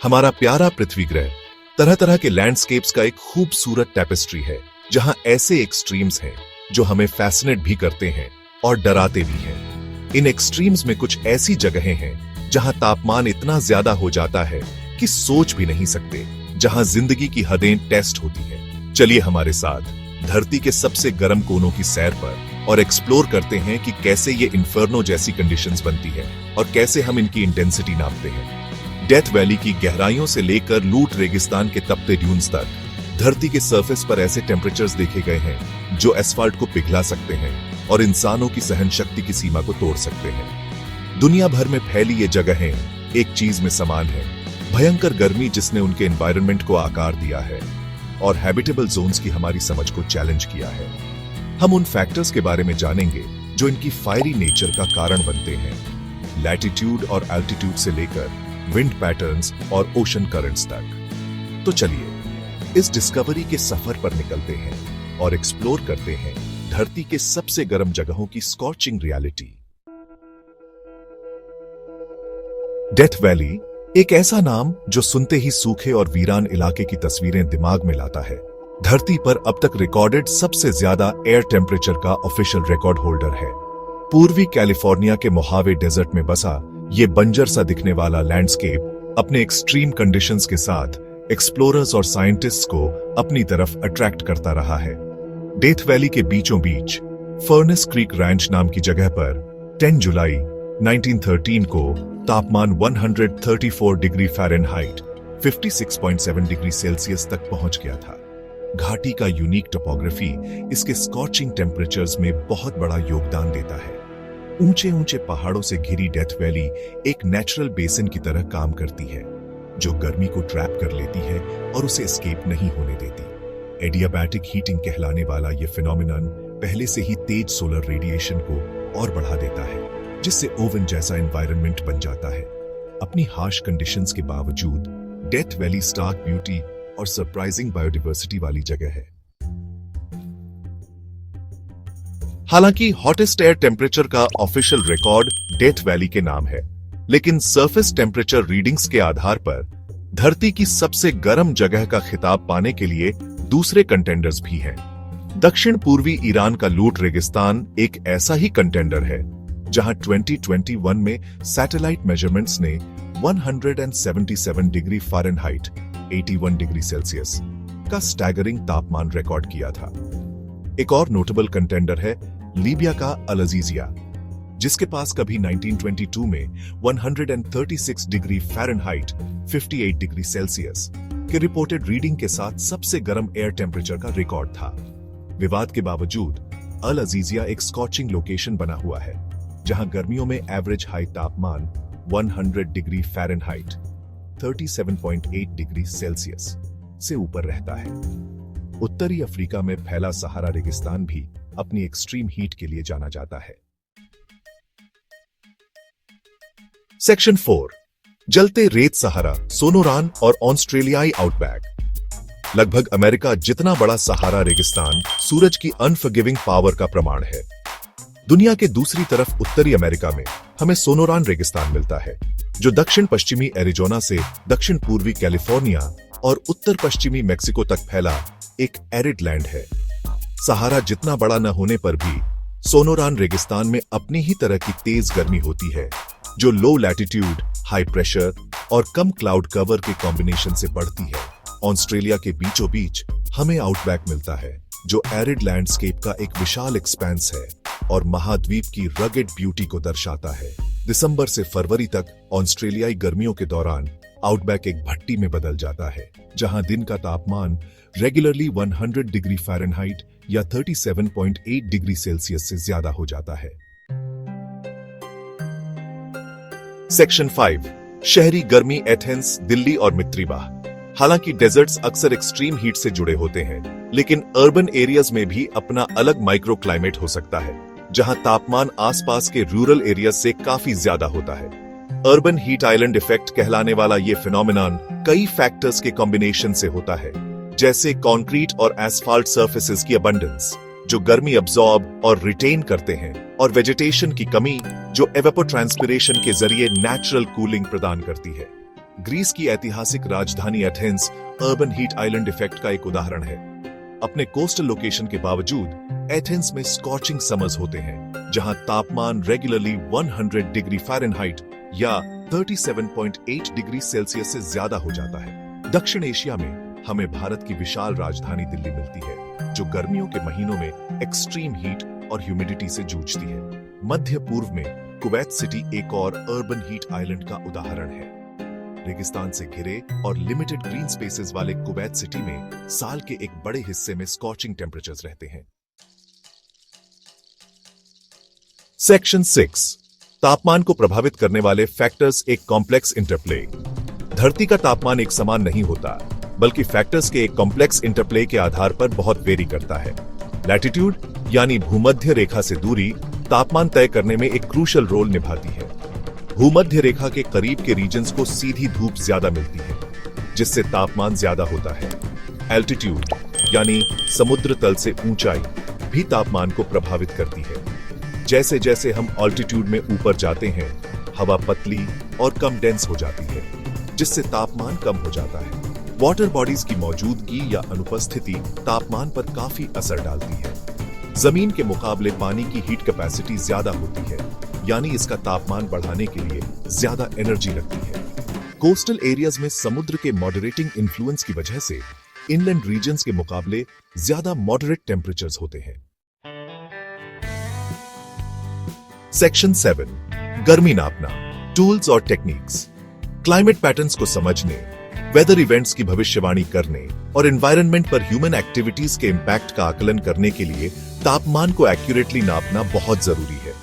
हमारा प्यारा पृथ्वी ग्रह तरह तरह के लैंडस्केप्स का एक खूबसूरत टेपेस्ट्री है, जहां ऐसे एक्सट्रीम्स हैं जो हमें फैसिनेट भी करते हैं और डराते भी हैं। इन एक्सट्रीम्स में कुछ ऐसी जगहें हैं जहां तापमान इतना ज्यादा हो जाता है कि सोच भी नहीं सकते, जहां जिंदगी की हदें टेस्ट होती हैं। चलिए हमारे साथ धरती के सबसे गर्म कोनों की सैर पर और एक्सप्लोर करते हैं कि कैसे ये इन्फर्नो जैसी कंडीशंस बनती है और कैसे हम इनकी इंटेंसिटी नापते हैं। डेथ वैली की गहराइयों से लेकर लूट रेगिस्तान के तपते ड्यून्स तक धरती के सरफेस पर ऐसे टेम्परेचर्स देखे गए हैं जो एस्फाल्ट को पिघला सकते हैं और इंसानों की सहन शक्ति की सीमा को तोड़ सकते हैं। दुनिया भर में फैली ये जगहें एक चीज में समान है, भयंकर गर्मी जिसने उनके एनवायरनमेंट को आकार दिया है और हैबिटेबल जोन्स की हमारी समझ को चैलेंज किया है। हम उन फैक्टर्स के बारे में जानेंगे जो इनकी फायरी नेचर का कारण बनते हैं, लैटिट्यूड और एल्टीट्यूड से लेकर विंड पैटर्न्स और ओशन करंट्स तक। तो चलिए इस डिस्कवरी के सफर पर निकलते हैं और एक्सप्लोर करते हैं धरती के सबसे गर्म जगहों की स्कॉचिंग रियलिटी। डेथ वैली एक ऐसा नाम जो सुनते ही सूखे और वीरान इलाके की तस्वीरें दिमाग में लाता है। धरती पर अब तक रिकॉर्डेड सबसे ज्यादा एयर टेम्परेचर का ऑफिशियल रिकॉर्ड होल्डर है। पूर्वी कैलिफोर्निया के मोहावे डेजर्ट में बसा ये बंजर सा दिखने वाला लैंडस्केप अपने एक्सट्रीम कंडीशंस के साथ एक्सप्लोरर्स और साइंटिस्ट्स को अपनी तरफ अट्रैक्ट करता रहा है। डेथ वैली के बीचों बीच फर्नेस क्रीक रैंच नाम की जगह पर 10 जुलाई 1913 को तापमान 134 डिग्री फ़ारेनहाइट 56.7 डिग्री सेल्सियस तक पहुंच गया था। घाटी का यूनिक टोपोग्राफी इसके स्कॉचिंग टेम्परेचर्स में बहुत बड़ा योगदान देता है। ऊंचे ऊंचे पहाड़ों से घिरी डेथ वैली एक नेचुरल बेसिन की तरह काम करती है, जो गर्मी को ट्रैप कर लेती है और उसे एस्केप नहीं होने देती। एडियाबैटिक हीटिंग कहलाने वाला यह फिनोमिनन पहले से ही तेज सोलर रेडिएशन को और बढ़ा देता है, जिससे ओवन जैसा एनवायरनमेंट बन जाता है। अपनी हार्श कंडीशंस के बावजूद डेथ वैली स्टार्क ब्यूटी और सरप्राइजिंग बायोडाइवर्सिटी वाली जगह है। हालांकि हॉटेस्ट एयर टेम्परेचर का ऑफिशियल रिकॉर्ड डेथ वैली के नाम है, लेकिन सरफेस टेम्परेचर रीडिंग्स के आधार पर धरती की सबसे गर्म जगह का खिताब पाने के लिए दूसरे कंटेंडर्स भी हैं। दक्षिण पूर्वी ईरान का लूट रेगिस्तान एक ऐसा ही कंटेंडर है, जहां 2021 में सैटेलाइट मेजरमेंट्स ने 177 डिग्री फ़ारेनहाइट 81 डिग्री सेल्सियस का स्टैगरिंग तापमान रिकॉर्ड किया था। एक और नोटेबल कंटेंडर है लीबिया का अल अजीजिया, जिसके पास कभी 1922 में 136 डिग्री फ़ारेनहाइट 58 डिग्री सेल्सियस के रिपोर्टेड रीडिंग के साथ सबसे गर्म एयर टेम्परेचर का रिकॉर्ड था। विवाद के बावजूद अल अजीजिया एक स्कॉचिंग लोकेशन बना हुआ है, जहां गर्मियों में एवरेज हाई तापमान 100 डिग्री फ़ारेनहाइट 37.8 डिग्री सेल्सियस से ऊपर रहता है। उत्तरी अफ्रीका में फैला सहारा रेगिस्तान भी अपनी एक्सट्रीम हीट के लिए जाना जाता है। सेक्शन 4, जलते रेत सहारा, सोनोरान और ऑस्ट्रेलियाई आउटबैक। लगभग अमेरिका जितना बड़ा सहारा रेगिस्तान सूरज की अनफॉरगिविंग पावर का प्रमाण है। दुनिया के दूसरी तरफ उत्तरी अमेरिका में हमें सोनोरान रेगिस्तान मिलता है, जो दक्षिण पश्चिमी एरिजोना से दक्षिण पूर्वी कैलिफोर्निया और उत्तर पश्चिमी मेक्सिको तक फैला एक एरिड लैंड है। सहारा जितना बड़ा न होने पर भी सोनोरान रेगिस्तान में अपनी ही तरह की तेज गर्मी होती है, जो लो लैटिट्यूड, हाई प्रेशर और कम क्लाउड कवर के कॉम्बिनेशन से बढ़ती है। ऑस्ट्रेलिया के बीचों बीच हमें आउटबैक मिलता है, जो एरिड लैंडस्केप का एक विशाल एक्सपेंस है और महाद्वीप की रगेड ब्यूटी को दर्शाता है। दिसंबर से फरवरी तक ऑस्ट्रेलियाई गर्मियों के दौरान आउटबैक एक भट्टी में बदल जाता है, जहां दिन का तापमान रेगुलरली 100 डिग्री फ़ारेनहाइट या 37.8 डिग्री सेल्सियस से ज्यादा हो जाता है। सेक्शन 5, शहरी गर्मी, एथेंस, दिल्ली और मित्रिबा। हालांकि डेजर्ट्स अक्सर एक्सट्रीम हीट से जुड़े होते हैं, लेकिन अर्बन एरियाज में भी अपना अलग माइक्रो क्लाइमेट हो सकता है, जहां तापमान आसपास के रूरल एरिया से काफी ज्यादा होता है। अर्बन हीट आइलैंड इफेक्ट कहलाने वाला ये फिनोमेनन कई फैक्टर्स के कॉम्बिनेशन से होता है, जैसे कंक्रीट और एस्फाल्ट सर्फेसेस की अबंडेंस, जो गर्मी अब्सॉर्ब और रिटेन करते हैं, और वेजिटेशन की कमी, जो एवेपोट्रांसपिरेशन के जरिए नेचुरल कूलिंग प्रदान करती है। ग्रीस की ऐतिहासिक राजधानी Athens urban heat island effect का एक उदाहरण है। अपने कोस्टल लोकेशन के बावजूद एथेंस में स्कॉचिंग समर्स होते हैं, जहां तापमान रेगुलरली 100 डिग्री फ़ारेनहाइट या 37.8 डिग्री सेल्सियस से ज्यादा हो जाता है। दक्षिण एशिया में हमें भारत की विशाल राजधानी दिल्ली मिलती है, जो गर्मियों के महीनों में एक्सट्रीम हीट और ह्यूमिडिटी से जूझती है। मध्य पूर्व में कुवैत सिटी एक और अर्बन हीट आइलैंड का उदाहरण है। रेगिस्तान से घिरे और लिमिटेड ग्रीन स्पेसेस वाले कुवैत सिटी में साल के एक बड़े हिस्से में स्कॉचिंग टेम्परेचर्स रहते हैं। सेक्शन 6, तापमान को प्रभावित करने वाले फैक्टर्स, एक कॉम्प्लेक्स इंटरप्ले। धरती का तापमान एक समान नहीं होता, बल्कि फैक्टर्स के एक कॉम्प्लेक्स इंटरप्ले के आधार पर बहुत वेरी करता है। लैटिट्यूड यानी भूमध्य रेखा से दूरी तापमान तय करने में एक क्रूशियल रोल निभाती है। भूमध्य रेखा के करीब के रीजन्स को सीधी धूप ज्यादा मिलती है, जिससे तापमान ज्यादा होता है। एल्टीट्यूड यानी समुद्र तल से ऊंचाई भी तापमान को प्रभावित करती है। जैसे जैसे हम ऑल्टीट्यूड में ऊपर जाते हैं, हवा पतली और कम डेंस हो जाती है, जिससे तापमान कम हो जाता है। वाटर बॉडीज की मौजूदगी या अनुपस्थिति तापमान पर काफी असर डालती है। जमीन के मुकाबले पानी की हीट कैपेसिटी ज्यादा होती है, यानी इसका तापमान बढ़ाने के लिए ज्यादा एनर्जी लगती है। कोस्टल एरियाज में समुद्र के मॉडरेटिंग इन्फ्लुएंस की वजह से इनलैंड रीजन्स के मुकाबले ज्यादा मॉडरेट टेम्परेचर्स होते हैं। सेक्शन 7, गर्मी नापना, टूल्स और टेक्निक्स। क्लाइमेट पैटर्न्स को समझने, वेदर इवेंट्स की भविष्यवाणी करने और एनवायरनमेंट पर ह्यूमन एक्टिविटीज के इंपैक्ट का आकलन करने के लिए तापमान को एक्यूरेटली नापना बहुत जरूरी है।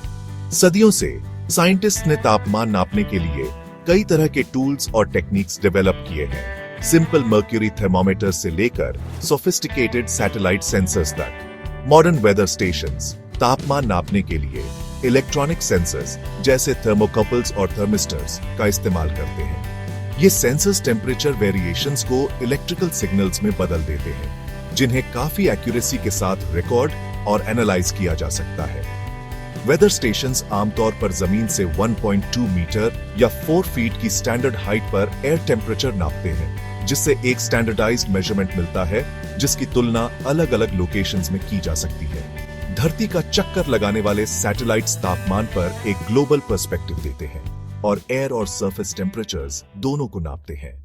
सदियों से साइंटिस्ट ने तापमान नापने के लिए कई तरह के टूल्स और टेक्निक्स डेवलप किए हैं। सिंपल मर्क्यूरी थर्मोमीटर से लेकर सोफिस्टिकेटेड सैटेलाइट सेंसर्स तक। मॉडर्न वेदर स्टेशंस तापमान नापने के लिए इलेक्ट्रॉनिक सेंसर्स जैसे थर्मोकपल्स और थर्मिस्टर्स का इस्तेमाल करते हैं। ये सेंसर्स टेम्परेचर वेरिएशंस को इलेक्ट्रिकल सिग्नल्स में बदल देते हैं, जिन्हें काफी एक्यूरेसी के साथ रिकॉर्ड और एनालाइज किया जा सकता है। वेदर स्टेशंस आमतौर पर जमीन से 1.2 मीटर या 4 फीट की स्टैंडर्ड हाइट पर एयर टेम्परेचर नापते हैं, जिससे एक स्टैंडर्डाइज्ड मेजरमेंट मिलता है, जिसकी तुलना अलग अलग लोकेशंस में की जा सकती है। धरती का चक्कर लगाने वाले सैटेलाइट्स तापमान पर एक ग्लोबल पर्सपेक्टिव देते हैं और एयर और सरफेस टेम्परेचर्स दोनों को नापते हैं।